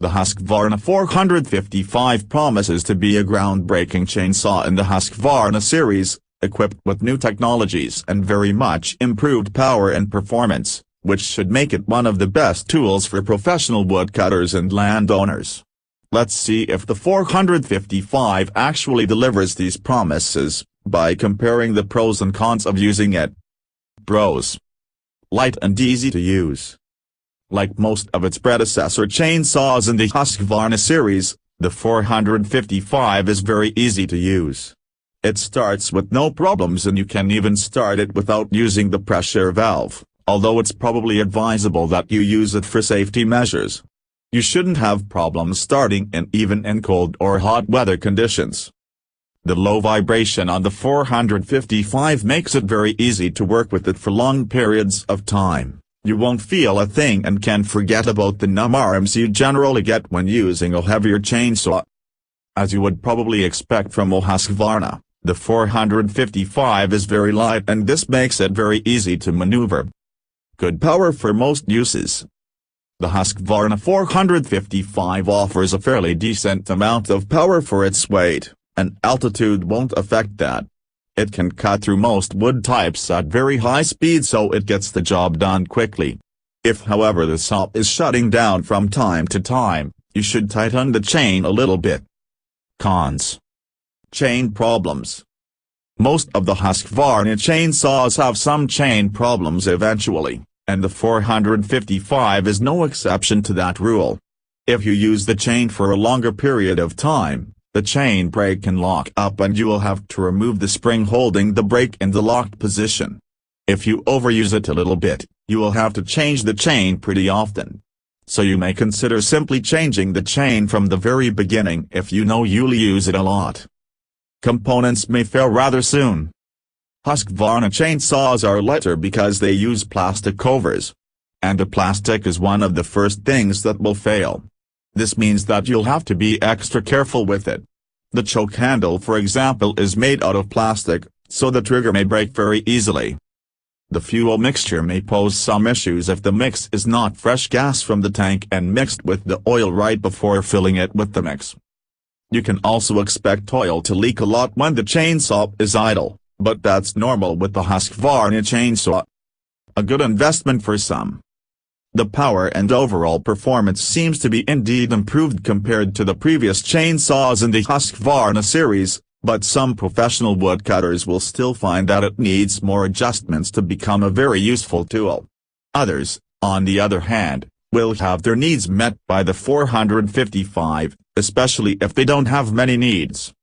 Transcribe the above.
The Husqvarna 455 promises to be a groundbreaking chainsaw in the Husqvarna series, equipped with new technologies and very much improved power and performance, which should make it one of the best tools for professional woodcutters and landowners. Let's see if the 455 actually delivers these promises, by comparing the pros and cons of using it. Pros: light and easy to use. Like most of its predecessor chainsaws in the Husqvarna series, the 455 is very easy to use. It starts with no problems and you can even start it without using the pressure valve, although it's probably advisable that you use it for safety measures. You shouldn't have problems starting even in cold or hot weather conditions. The low vibration on the 455 makes it very easy to work with it for long periods of time. You won't feel a thing and can forget about the numb arms you generally get when using a heavier chainsaw. As you would probably expect from a Husqvarna, the 455 is very light and this makes it very easy to maneuver. Good power for most uses. The Husqvarna 455 offers a fairly decent amount of power for its weight, and altitude won't affect that. It can cut through most wood types at very high speed so it gets the job done quickly. If however the saw is shutting down from time to time, you should tighten the chain a little bit. Cons: chain problems. Most of the Husqvarna chainsaws have some chain problems eventually, and the 455 is no exception to that rule. If you use the chain for a longer period of time, the chain brake can lock up and you will have to remove the spring holding the brake in the locked position. If you overuse it a little bit, you will have to change the chain pretty often. So you may consider simply changing the chain from the very beginning if you know you'll use it a lot. Components may fail rather soon. Husqvarna chainsaws are lighter because they use plastic covers. And the plastic is one of the first things that will fail. This means that you'll have to be extra careful with it. The choke handle for example is made out of plastic, so the trigger may break very easily. The fuel mixture may pose some issues if the mix is not fresh gas from the tank and mixed with the oil right before filling it with the mix. You can also expect oil to leak a lot when the chainsaw is idle, but that's normal with the Husqvarna chainsaw. A good investment for some. The power and overall performance seems to be indeed improved compared to the previous chainsaws in the Husqvarna series, but some professional woodcutters will still find that it needs more adjustments to become a very useful tool. Others, on the other hand, will have their needs met by the 455, especially if they don't have many needs.